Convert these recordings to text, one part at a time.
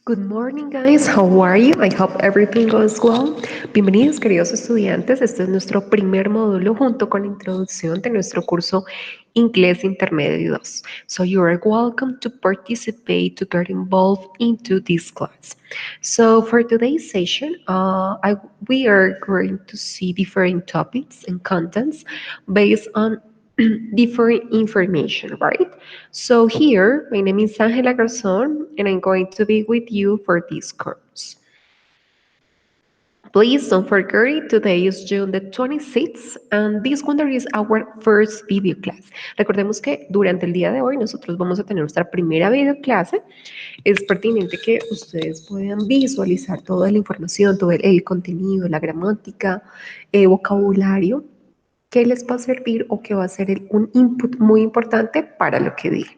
Good morning, guys. How are you? I hope everything goes well. Bienvenidos, queridos estudiantes. Este es nuestro primer módulo junto con la introducción de nuestro curso Inglés Intermedio 2. So you are welcome to participate, to get involved into this class. So for today's session, we are going to see different topics and contents based on different information, right? So here, my name is Angela Garzón, and I'm going to be with you for this course. Please don't forget, today is June the 26th, and this one is our first video class. Recordemos que durante el día de hoy nosotros vamos a tener nuestra primera video clase. Es pertinente que ustedes puedan visualizar toda la información, todo el contenido, la gramática, vocabulario, que les va a servir o que va a ser un input muy importante para lo que digan.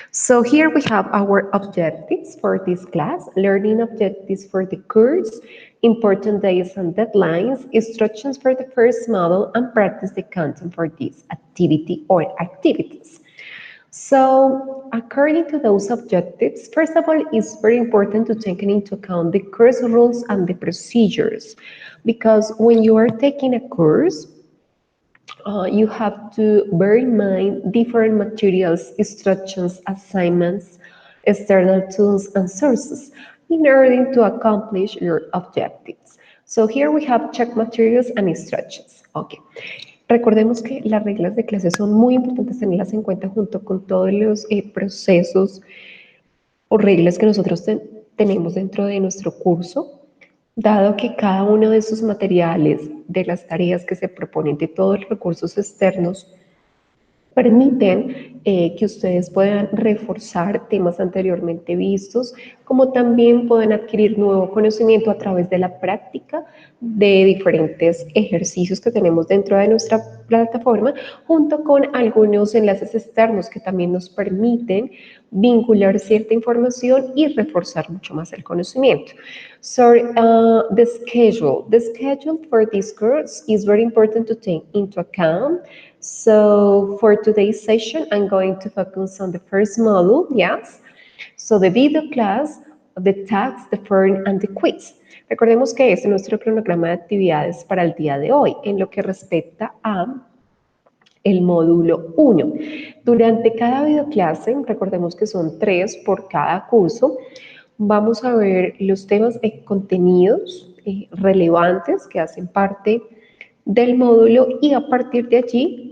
So here we have our objectives for this class, learning objectives for the course, important days and deadlines, instructions for the first model, and practice the content for this activity or activities. So according to those objectives, first of all, it's very important to take into account the course rules and the procedures, because when you are taking a course, you have to bear in mind different materials, instructions, assignments, external tools, and sources in order to accomplish your objectives. So here we have check materials and instructions. Okay. Recordemos que las reglas de clase son muy importantes tenerlas en cuenta junto con todos los procesos o reglas que nosotros tenemos dentro de nuestro curso, dado que cada uno de esos materiales, de las tareas que se proponen, de todos los recursos externos, permiten que ustedes puedan reforzar temas anteriormente vistos, como también pueden adquirir nuevo conocimiento a través de la práctica de diferentes ejercicios que tenemos dentro de nuestra plataforma, junto con algunos enlaces externos que también nos permiten vincular cierta información y reforzar mucho más el conocimiento. So the schedule for this course is very important to take into account. So for today's session, I'm going to focus on the first module, yes. So the video class, the tags, the form, and the quiz. Recordemos que este es nuestro cronograma de actividades para el día de hoy, en lo que respecta a el módulo 1. Durante cada videoclase, recordemos que son 3 por cada curso, vamos a ver los temas de contenidos relevantes que hacen parte del módulo y a partir de allí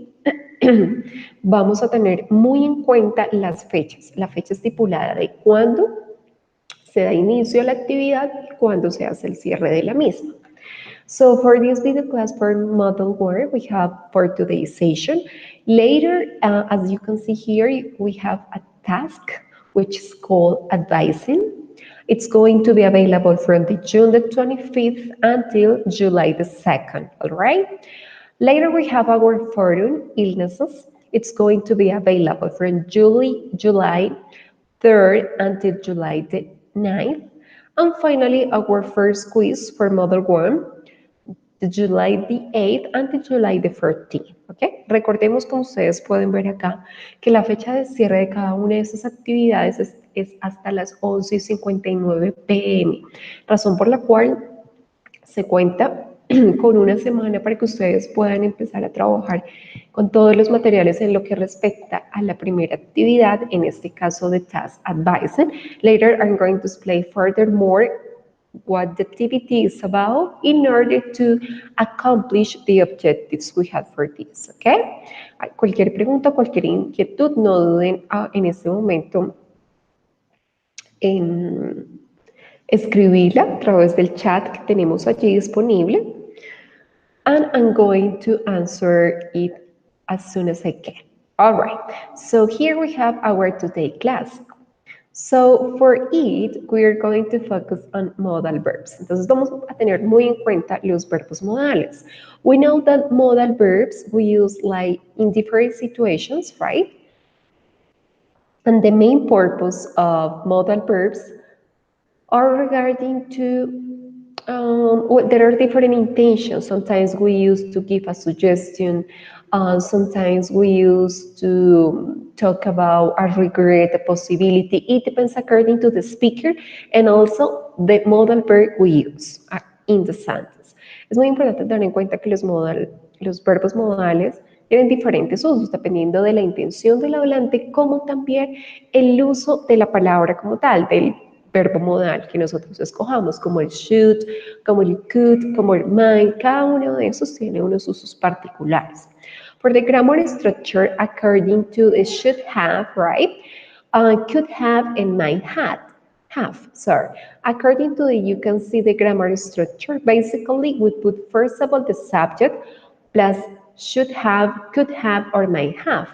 vamos a tener muy en cuenta las fechas, la fecha estipulada de cuándo se da inicio a la actividad y cuándo se hace el cierre de la misma. So for this video class for model work, we have for today's session. Later, as you can see here, we have a task which is called advising. It's going to be available from the June the 25th until July the 2nd, all right? Later, we have our forum, illnesses. It's going to be available from July 3rd until July the 9th. And finally, our first quiz for Model 1, de July the 8th until July the 14th, ¿ok? Recordemos, como ustedes pueden ver acá, que la fecha de cierre de cada una de esas actividades es hasta las 11:59 p.m., razón por la cual se cuenta con una semana para que ustedes puedan empezar a trabajar con todos los materiales en lo que respecta a la primera actividad, en este caso de Task Advising. Later, I'm going to explain furthermore what the activity is about in order to accomplish the objectives we have for this, ¿ok? Cualquier pregunta, cualquier inquietud, no duden en este momento en escribirla a través del chat que tenemos allí disponible. And I'm going to answer it as soon as I can. All right, so here we have our today class. So for it, we are going to focus on modal verbs. Entonces vamos a tener muy en cuenta los verbos modales. We know that modal verbs we use like in different situations, right? And the main purpose of modal verbs are regarding to Well, there are different intentions. Sometimes we use to give a suggestion. Sometimes we use to talk about a regret, a possibility. It depends according to the speaker and also the modal verb we use in the sentence. Es muy importante tener en cuenta que los verbos modales tienen diferentes usos dependiendo de la intención del hablante, como también el uso de la palabra como tal, del verbo modal que nosotros escojamos, como el should, como el could, como el might. Cada uno de esos tiene unos usos particulares. For the grammar structure, according to the should have, right? Could have and might have, sorry. According to the, you can see the grammar structure. Basically, we put first of all the subject plus should have, could have, or might have.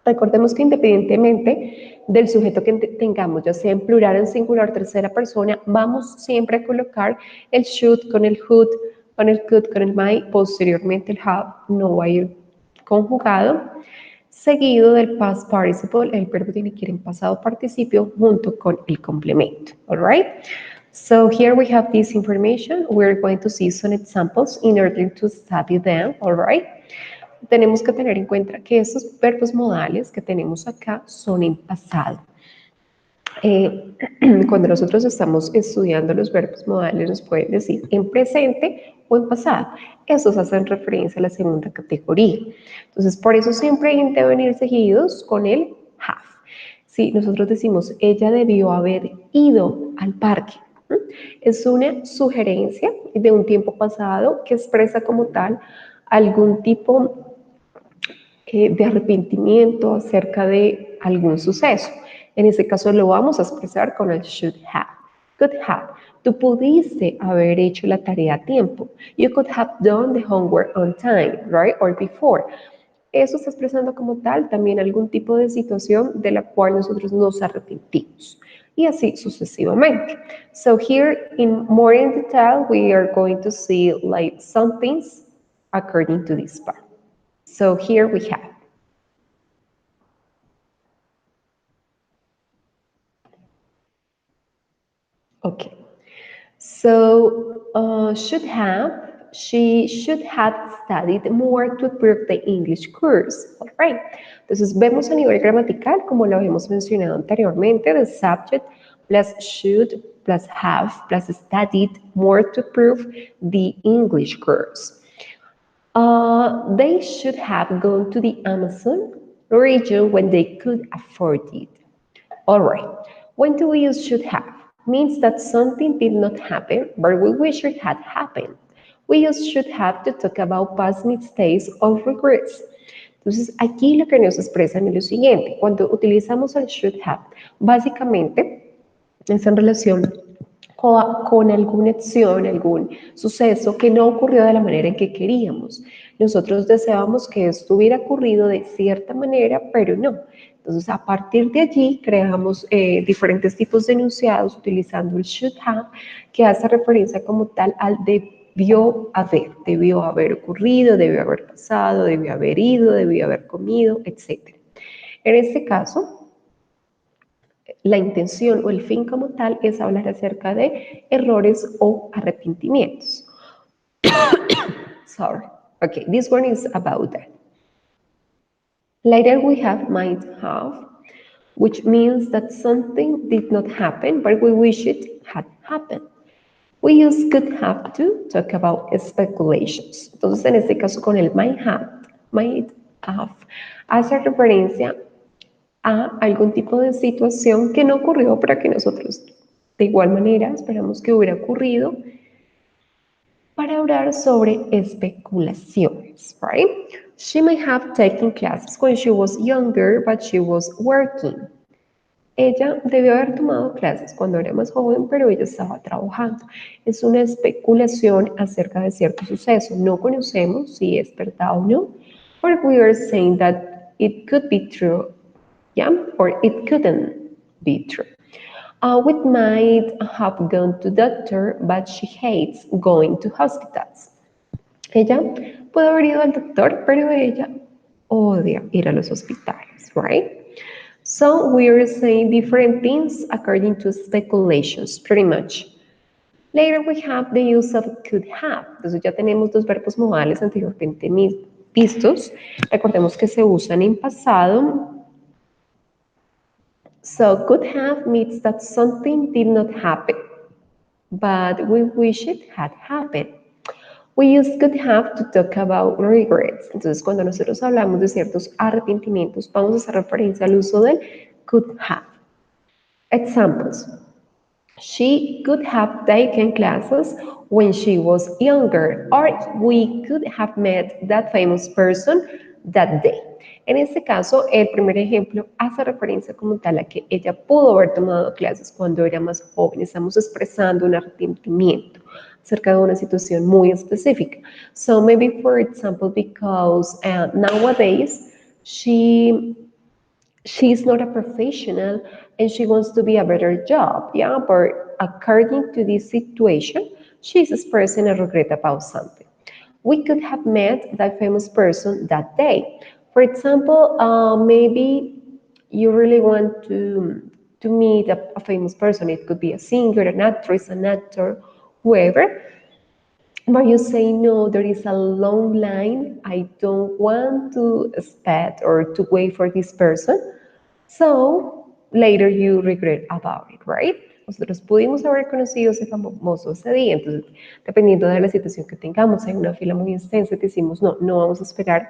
Recordemos que independientemente del sujeto que tengamos, ya sea en plural, en singular, tercera persona, vamos siempre a colocar el should con el would, con el could, con el might. Posteriormente el have no va a ir conjugado, seguido del past participle. El verbo tiene que ir en pasado participio junto con el complemento. All right? So here we have this information. We're going to see some examples in order to study them. All right? Tenemos que tener en cuenta que estos verbos modales que tenemos acá son en pasado. Cuando nosotros estamos estudiando los verbos modales nos pueden decir en presente o en pasado. Esos hacen referencia a la segunda categoría. Entonces, por eso siempre deben ir seguidos con el have. Si nosotros decimos, ella debió haber ido al parque, es una sugerencia de un tiempo pasado que expresa como tal algún tipo de arrepentimiento acerca de algún suceso. En ese caso lo vamos a expresar con el should have. Could have. Tú pudiste haber hecho la tarea a tiempo. You could have done the homework on time, right? Or before. Eso está expresando como tal también algún tipo de situación de la cual nosotros nos arrepentimos. Y así sucesivamente. So here, in more in detail, we are going to see like some things according to this part. So here we have. Okay. So she should have studied more to improve the English course. All right. Entonces vemos a nivel gramatical, como lo habíamos mencionado anteriormente, the subject plus should plus have plus studied more to improve the English course. They should have gone to the Amazon region when they could afford it. All right. When do we use should have? Means that something did not happen, but we wish it had happened. We use should have to talk about past mistakes or regrets. Entonces, aquí lo que nos expresan es lo siguiente. Cuando utilizamos el should have, básicamente es en relación con alguna acción, algún suceso que no ocurrió de la manera en que queríamos. Nosotros deseábamos que esto hubiera ocurrido de cierta manera, pero no. Entonces, a partir de allí, creamos diferentes tipos de enunciados utilizando el should have, que hace referencia como tal al debió haber ocurrido, debió haber pasado, debió haber ido, debió haber comido, etc. En este caso, la intención o el fin como tal es hablar acerca de errores o arrepentimientos. Sorry. Okay, this one is about that. Later we have might have, which means that something did not happen, but we wish it had happened. We use could have to talk about speculations. Entonces, en este caso, con el might have, hace referencia a algún tipo de situación que no ocurrió, pero que nosotros de igual manera esperamos que hubiera ocurrido, para hablar sobre especulaciones, right? She may have taken classes when she was younger, but she was working. Ella debió haber tomado clases cuando era más joven, pero ella estaba trabajando. Es una especulación acerca de cierto suceso. No conocemos si es verdad o no, but we are saying that it could be true, yeah, or it couldn't be true. We might have gone to doctor, but she hates going to hospitals. Ella puede haber ido al doctor, pero ella odia ir a los hospitales, right? So we are saying different things according to speculations, pretty much. Later we have the use of could have. Entonces ya tenemos dos verbos modales anteriormente vistos. Recordemos que se usan en pasado. So could have means that something did not happen, but we wish it had happened. We use could have to talk about regrets. Entonces, cuando nosotros hablamos de ciertos arrepentimientos, vamos a hacer referencia al uso del could have. Examples. She could have taken classes when she was younger, or we could have met that famous person that day. En este caso, el primer ejemplo hace referencia como tal a que ella pudo haber tomado clases cuando era más joven. Estamos expresando un arrepentimiento acerca de una situación muy específica. So maybe, for example, because nowadays she's not a professional and she wants to be a better job, yeah, but according to this situation, she's expressing a regret about something. We could have met that famous person that day. For example, maybe you really want to meet a famous person. It could be a singer, an actress, an actor, whoever. But you say, no, there is a long line. I don't want to expect or to wait for this person. So later you regret about it, right? Nosotros pudimos haber conocido ese famoso ese día, entonces dependiendo de la situación que tengamos, hay una fila muy extensa, decimos no, no vamos a esperar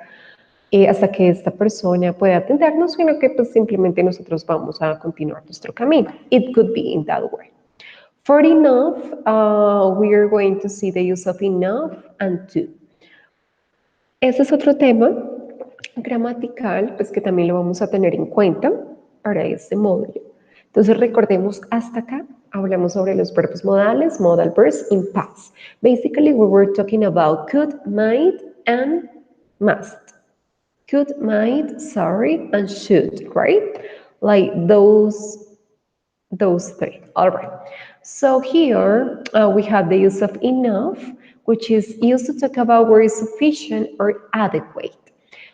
hasta que esta persona pueda atendernos, sino que pues simplemente nosotros vamos a continuar nuestro camino. It could be in that way. For enough, we are going to see the use of enough and to. Este es otro tema gramatical, pues que también lo vamos a tener en cuenta para este módulo. Entonces recordemos hasta acá, hablamos sobre los verbos modales, modal verbs in past. Basically, we were talking about could, might, and must. Could, might, sorry, and should, right? Like those three. All right. So here we have the use of enough, which is used to talk about where is sufficient or adequate.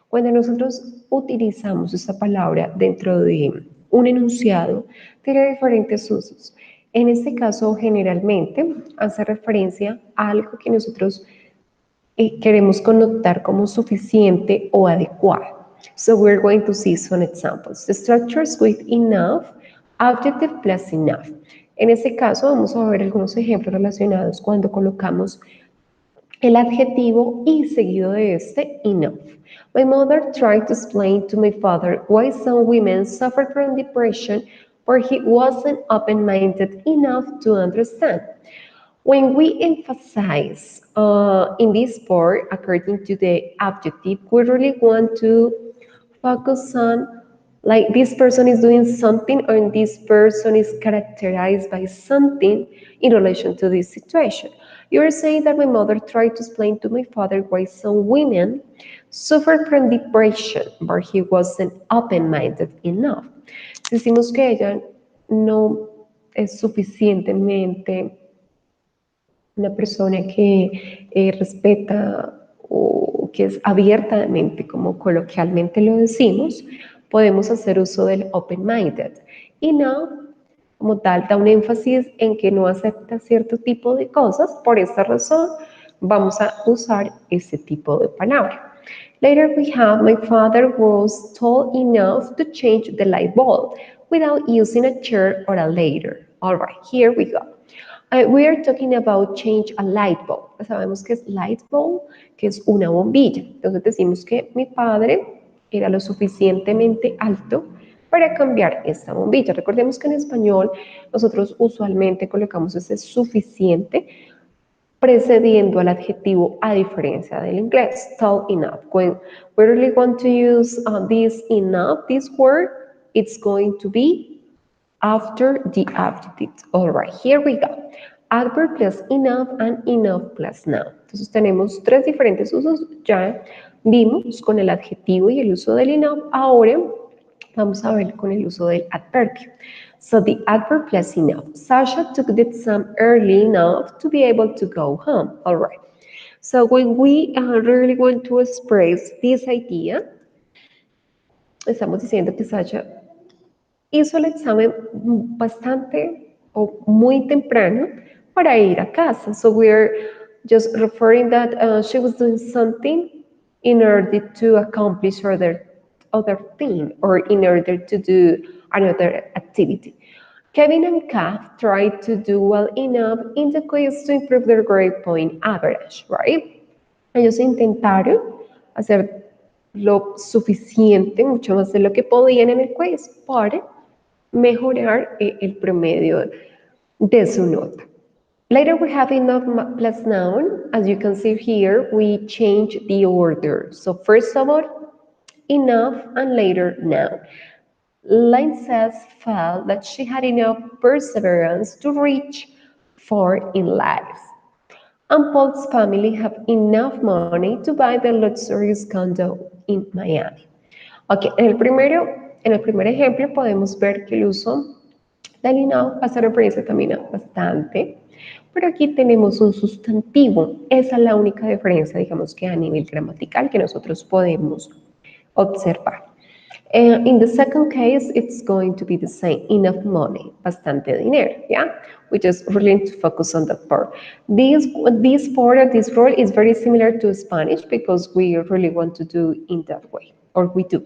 Cuando nosotros utilizamos esta palabra dentro de un enunciado, tiene diferentes usos. En este caso, generalmente hace referencia a algo que nosotros queremos connotar como suficiente o adecuado. So we're going to see some examples. The structures with enough, adjective plus enough. En este caso vamos a ver algunos ejemplos relacionados cuando colocamos el adjetivo y seguido de este enough. My mother tried to explain to my father why some women suffer from depression, but he wasn't open-minded enough to understand. When we emphasize in this part, according to the adjective, we really want to focus on like this person is doing something or this person is characterized by something in relation to this situation. You're saying that my mother tried to explain to my father why some women suffer from depression, but he wasn't open-minded enough. Decimos que ella no es suficientemente una persona que respeta o que es abiertamente, como coloquialmente lo decimos, podemos hacer uso del open-minded. Y no, como tal, da un énfasis en que no acepta cierto tipo de cosas. Por esta razón, vamos a usar ese tipo de palabra. Later we have, my father was tall enough to change the light bulb without using a chair or a ladder. All right, here we go. We are talking about change a light bulb. Sabemos que es light bulb, que es una bombilla. Entonces decimos que mi padre era lo suficientemente alto para cambiar esta bombilla. Recordemos que en español nosotros usualmente colocamos ese suficiente precediendo al adjetivo a diferencia del inglés, tall enough. When we really want to use this enough, this word, it's going to be after the adjective. All right, here we go. Adverb plus enough and enough plus noun. Entonces tenemos tres diferentes usos. Ya vimos con el adjetivo y el uso del enough. Ahora vamos a ver con el uso del adverbio. So the adverb plus enough. Sasha took the exam early enough to be able to go home. All right. So when we really want to express this idea, estamos diciendo que Sasha hizo el examen bastante o muy temprano para ir a casa. So we're just referring that she was doing something in order to accomplish other thing or in order to do another activity. Kevin and Kath tried to do well enough in the quiz to improve their grade point average, right? Ellos intentaron hacer lo suficiente, mucho más de lo que podían en el quiz para mejorar el promedio de su nota. Later we have enough plus noun. As you can see here, we change the order. So first of all, enough and later noun. Lindsay felt that she had enough perseverance to reach far in life. And Paul's family have enough money to buy the luxurious condo in Miami. Ok, en el primer ejemplo podemos ver que el uso del enough hace referencia también a bastante, pero aquí tenemos un sustantivo. Esa es la única diferencia, digamos, que a nivel gramatical que nosotros podemos observar. In the second case, it's going to be the same, enough money, bastante dinero, yeah? We just really need to focus on that part. This part of this role is very similar to Spanish because we really want to do in that way, or we do.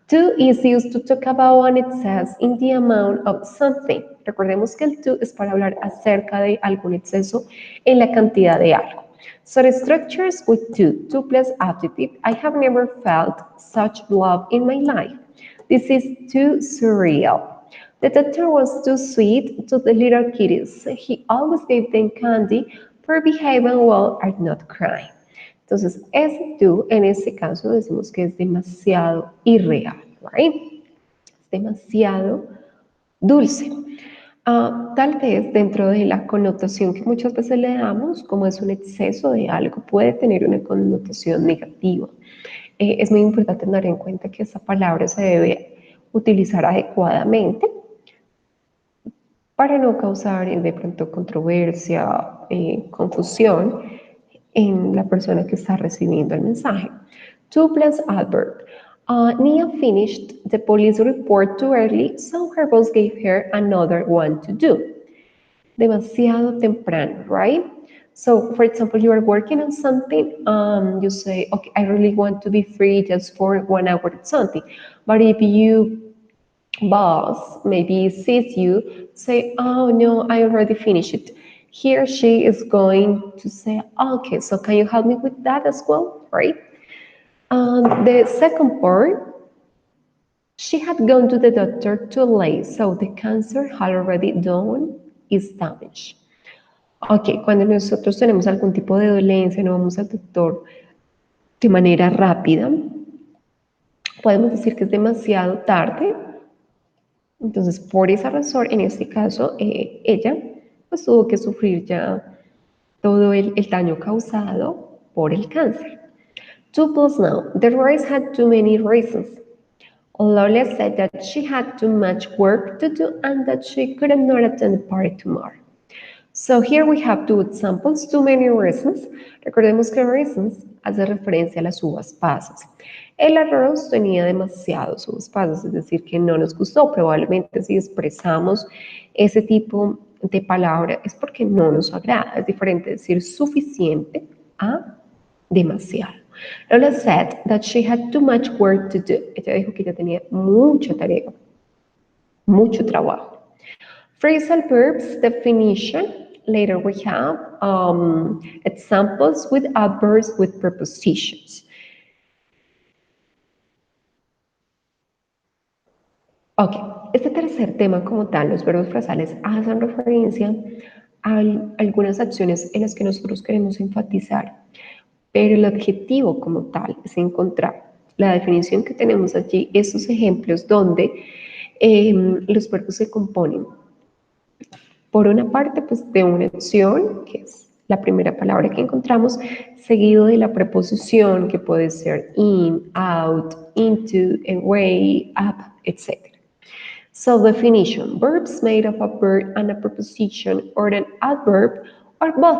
To is used to talk about an excess in the amount of something. Recordemos que el to es para hablar acerca de algún exceso en la cantidad de algo. So the structures with to plus adjective, I have never felt such love in my life. This is too surreal. The doctor was too sweet to the little kiddies. He always gave them candy for behaving well and not crying. Entonces, ese to, en este caso, decimos que es demasiado irreal, right? Es demasiado dulce. Tal vez dentro de la connotación que muchas veces le damos, como es un exceso de algo, puede tener una connotación negativa. Es muy importante tener en cuenta que esa palabra se debe utilizar adecuadamente para no causar de pronto controversia, confusión en la persona que está recibiendo el mensaje. To plus adverb. Nia finished the police report too early, so her boss gave her another one to do. Demasiado temprano, right? So, for example, you are working on something, you say, okay, I really want to be free just for 1 hour or something. But if you boss maybe sees you, say, oh no, I already finished it. He or she is going to say, okay, so can you help me with that as well, right? The second part, she had gone to the doctor too late, so the cancer had already done its damage. Ok, cuando nosotros tenemos algún tipo de dolencia, no vamos al doctor de manera rápida, podemos decir que es demasiado tarde. Entonces, por esa razón, en este caso, ella pues tuvo que sufrir ya todo el daño causado por el cáncer. 2 plus now. The race had too many reasons. Lola said that she had too much work to do and that she could not attend the party tomorrow. So here we have two examples, too many reasons. Recordemos que reasons hace referencia a las uvas pasas. El arroz tenía demasiados uvas pasas, es decir, que no nos gustó. Probablemente si expresamos ese tipo de palabra es porque no nos agrada. Es diferente decir suficiente a demasiado. Lola said that she had too much work to do. Ella dijo que ella tenía mucha tarea, mucho trabajo. Phrasal verbs definition. Later we have examples with adverbs with prepositions. Ok, este tercer tema como tal, los verbos frasales, hacen referencia a algunas acciones en las que nosotros queremos enfatizar, pero el objetivo como tal es encontrar la definición que tenemos allí, esos ejemplos donde los verbos se componen por una parte, pues, de una acción, que es la primera palabra que encontramos, seguido de la preposición, que puede ser in, out, into, away, up, etc. So, definition. Verbs made of a verb and a preposition or an adverb or both,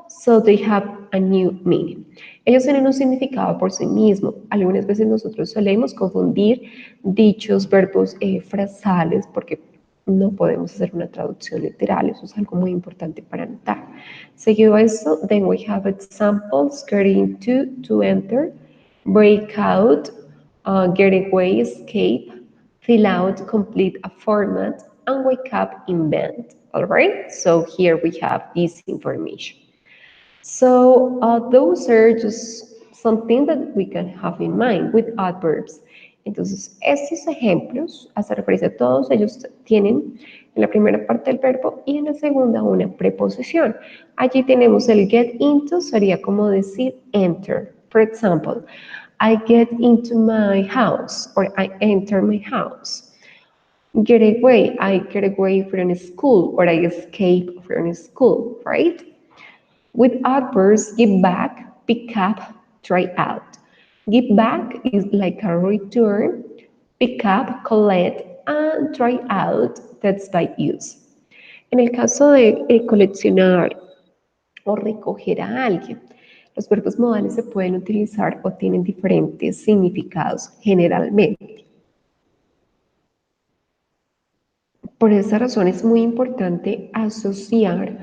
so they have a new meaning. Ellos tienen un significado por sí mismos. Algunas veces nosotros solemos confundir dichos verbos frasales porque No podemos hacer una traducción literal, eso es algo muy importante para anotar. Seguido a esto, then we have examples: get into, to enter; break out, get away, escape; fill out, complete a format; and wake up, invent. All right, so here we have this information. So those are just something that we can have in mind with adverbs. Entonces, estos ejemplos, hace referencia a todos ellos, tienen en la primera parte del verbo y en la segunda una preposición. Allí tenemos el get into, sería como decir enter. For example, I get into my house, or I enter my house. Get away, I get away from school, or I escape from school, right? With adverbs, give back, pick up, try out. Give back is like a return, pick up, collect, and try out, that's by use. En el caso de coleccionar o recoger a alguien, los verbos modales se pueden utilizar o tienen diferentes significados generalmente. Por esa razón es muy importante asociar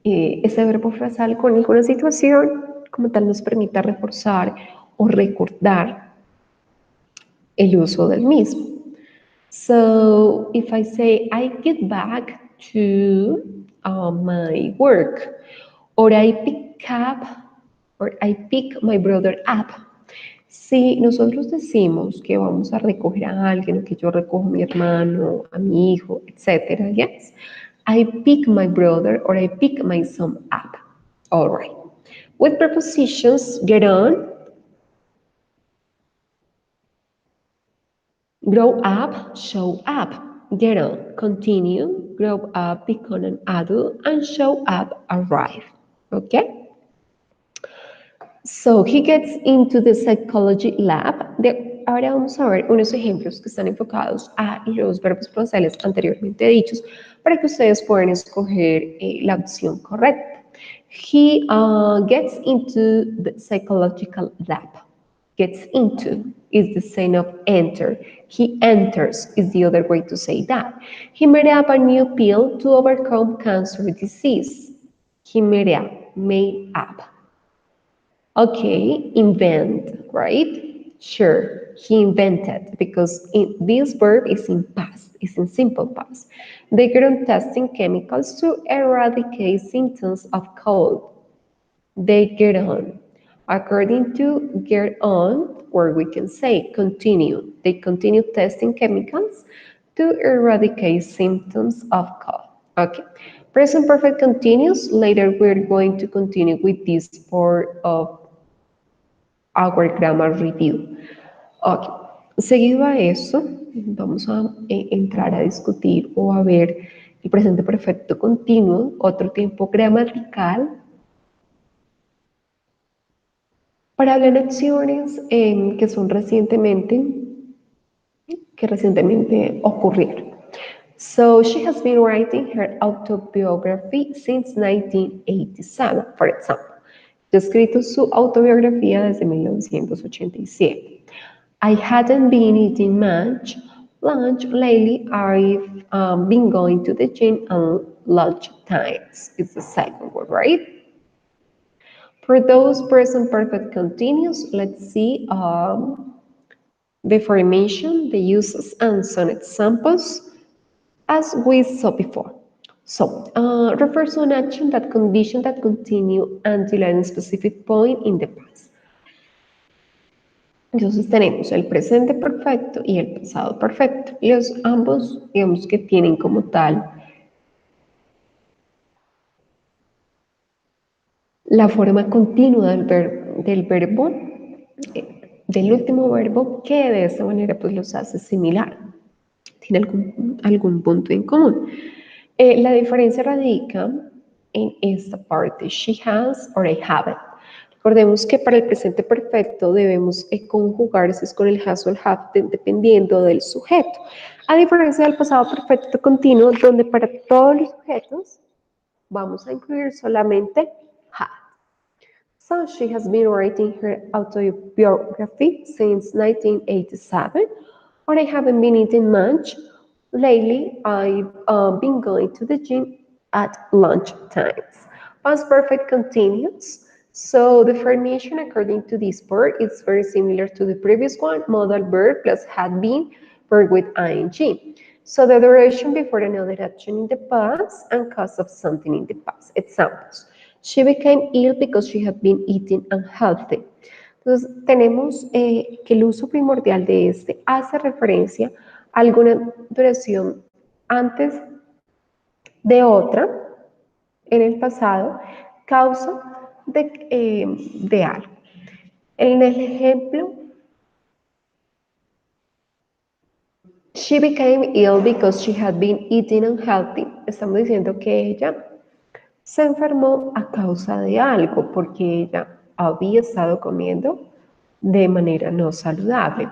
ese verbo frasal con alguna situación, como tal nos permita reforzar o recordar el uso del mismo. So if I say I get back to my work, or I pick up, or I pick my brother up. Si nosotros decimos que vamos a recoger a alguien, o que yo recojo a mi hermano, a mi hijo, etc., yes, I pick my brother or I pick my son up. All right. With prepositions, get on, grow up, show up. Get on, continue, grow up, become an adult, and show up, arrive. Okay? So he gets into the psychology lab. Ahora vamos a ver unos ejemplos que están enfocados a los verbos procesales anteriormente dichos para que ustedes puedan escoger la opción correcta. He gets into the psychological lab. Gets into is the same of enter. He enters is the other way to say that. He made up a new pill to overcome cancer disease. He made up. Okay, invent, right? Sure, he invented, because this verb is in past, is in simple past. They get on testing chemicals to eradicate symptoms of cold. They get on. According to get on, or we can say continue. They continue testing chemicals to eradicate symptoms of cold. Okay. Present perfect continuous. Later we're going to continue with this part of our grammar review. Okay. Seguido a eso, vamos a entrar a discutir o a ver el presente perfecto continuo, otro tiempo gramatical, para hablar de acciones que son recientemente ocurrieron. So she has been writing her autobiography since 1987, for example. Ha escrito su autobiografía desde 1987. I hadn't been eating much lunch lately. I've been going to the gym on lunch times. It's the second word, right? For those present perfect continuous, let's see the formation, the uses, and some examples as we saw before. So, refers to an action, that condition that continue until a specific point in the past. Entonces tenemos el presente perfecto y el pasado perfecto. Los ambos, digamos que tienen como tal la forma continua del verbo, del último verbo, que de esta manera pues los hace similar. Tiene algún punto en común. La diferencia radica en esta parte, she has or I haven't. Recordemos que para el presente perfecto debemos conjugarse con el has o el have dependiendo del sujeto. A diferencia del pasado perfecto continuo, donde para todos los sujetos vamos a incluir solamente have. So she has been writing her autobiography since 1987, or I haven't been eating much Lately, I've been going to the gym at lunch times. Past perfect continues. So the formation according to this part is very similar to the previous one, modal verb plus had been verb with ing. So the duration before another action in the past and cause of something in the past. Examples. She became ill because she had been eating unhealthy. Entonces, tenemos que el uso primordial de este hace referencia a alguna duración antes de otra en el pasado, causa de algo. En el ejemplo, she became ill because she had been eating unhealthy. Estamos diciendo que ella se enfermó a causa de algo, porque ella había estado comiendo de manera no saludable.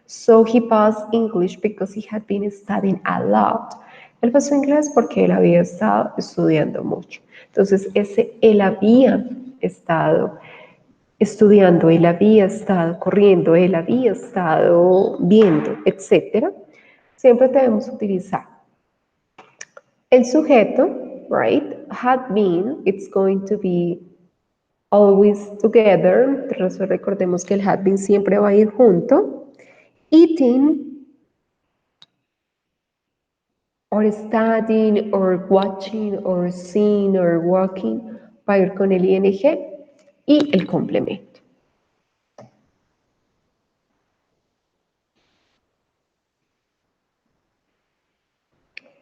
So he passed English because he had been studying a lot. Él pasó inglés porque él había estado estudiando mucho. Entonces, ese él había estado estudiando, él había estado corriendo, él había estado viendo, etcétera. Siempre debemos utilizar el sujeto, right? Had been, it's going to be always together. Recordemos que el had been siempre va a ir junto. Eating, or studying, or watching, or seeing, or walking, va a ir con el ing y el complemento.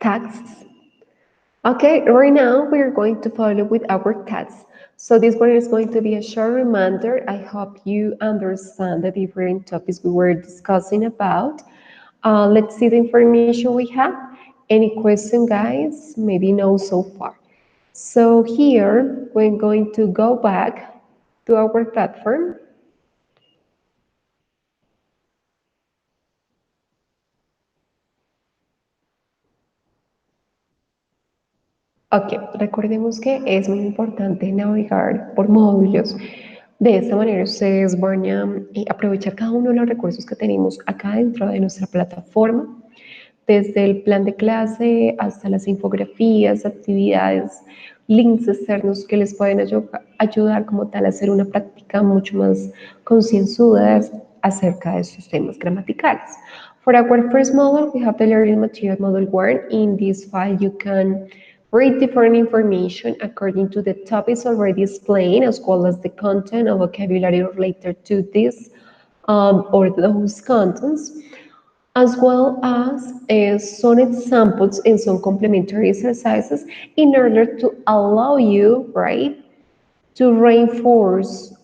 Taxes. Okay, right now we are going to follow with our tasks. So this one is going to be a short reminder. I hope you understand the different topics we were discussing about. Let's see the information we have. Any question, guys? Maybe no so far. So here, we're going to go back to our platform. Ok, recordemos que es muy importante navegar por módulos. De esta manera ustedes van a aprovechar cada uno de los recursos que tenemos acá dentro de nuestra plataforma, desde el plan de clase hasta las infografías, actividades, links externos que les pueden ayudar como tal a hacer una práctica mucho más concienzuda acerca de estos temas gramaticales. For our first model, we have the learning material model 1. In this file, you can read different information according to the topics already explained, as well as the content and vocabulary related to this or those contents, as well as some examples and some complementary exercises in order to allow you, right, to reinforce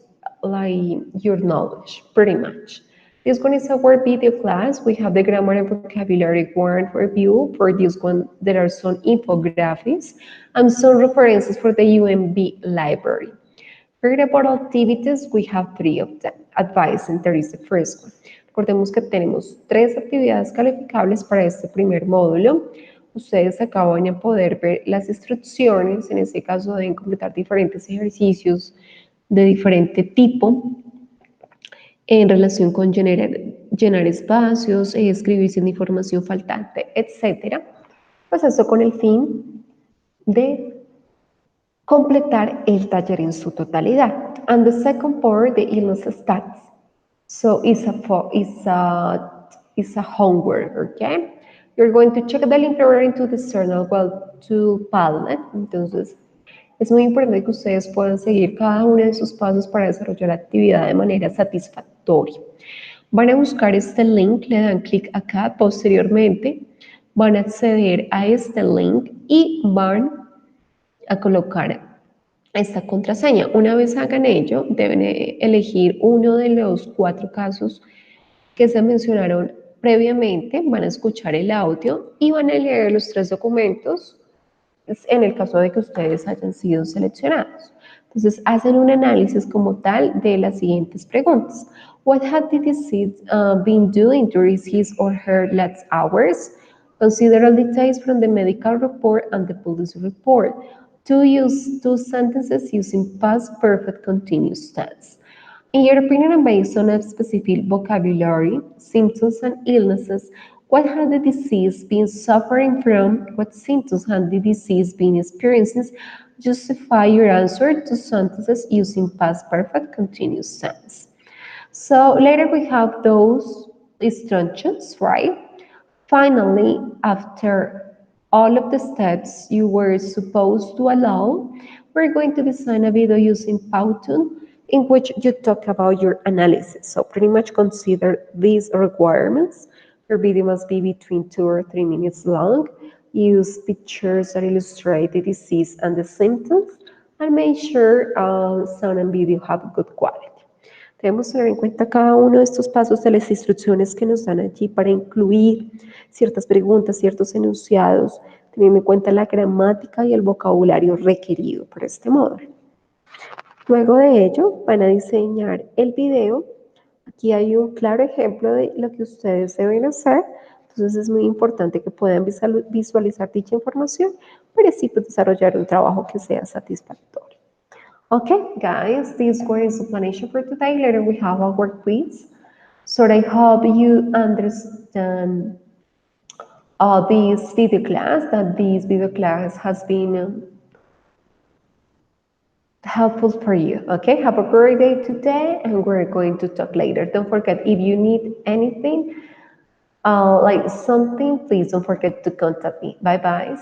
like your knowledge, pretty much. This one is our video class. We have the grammar and vocabulary one review. For this one, there are some infographics and some references for the UMB library. Readable activities, we have 3 of them. Advice Center is the first one. Recordemos que tenemos 3 actividades calificables para este primer módulo. Ustedes acá van a poder ver las instrucciones. En este caso deben completar diferentes ejercicios de diferente tipo en relación con llenar espacios, escribir sin información faltante, etc. Pues esto con el fin de completar el taller en su totalidad. And the second part, the illness stats. So it's a homework, okay? You're going to check the link referring to the external web to Padlet. Entonces, es muy importante que ustedes puedan seguir cada uno de sus pasos para desarrollar la actividad de manera satisfactoria. Van a buscar este link, le dan clic acá, posteriormente van a acceder a este link y van a colocar esta contraseña. Una vez hagan ello, deben elegir uno de los 4 casos que se mencionaron previamente, van a escuchar el audio y van a leer los 3 documentos en el caso de que ustedes hayan sido seleccionados. Entonces, hacen un análisis como tal de las siguientes preguntas. What had the deceased been doing during his or her last hours? Consider all details from the medical report and the police report. Use 2 sentences using past perfect continuous tense. In your opinion, and based on a specific vocabulary, symptoms and illnesses, What has the disease been suffering from? What symptoms has the disease been experiencing? Justify your answer to sentences using past perfect continuous tense. So later we have those instructions, right? Finally, after all of the steps you were supposed to allow, we're going to design a video using Powtoon in which you talk about your analysis. So pretty much consider these requirements. Your video must be between 2 or 3 minutes long. Use pictures that illustrate the disease and the symptoms, and make sure sound and video have good quality. Debemos tener en cuenta cada uno de estos pasos de las instrucciones que nos dan allí para incluir ciertas preguntas, ciertos enunciados, teniendo en cuenta la gramática y el vocabulario requerido para este módulo. Luego de ello, van a diseñar el video. Aquí hay un claro ejemplo de lo que ustedes deben hacer. Entonces es muy importante que puedan visualizar dicha información para así desarrollar un trabajo que sea satisfactorio. Okay, guys, this was the explanation for today. Later we have our quiz. So I hope you understand this video class, that this video class has been helpful for you. Okay, have a great day today, and we're going to talk later. Don't forget, if you need anything, like something, please don't forget to contact me. Bye bye.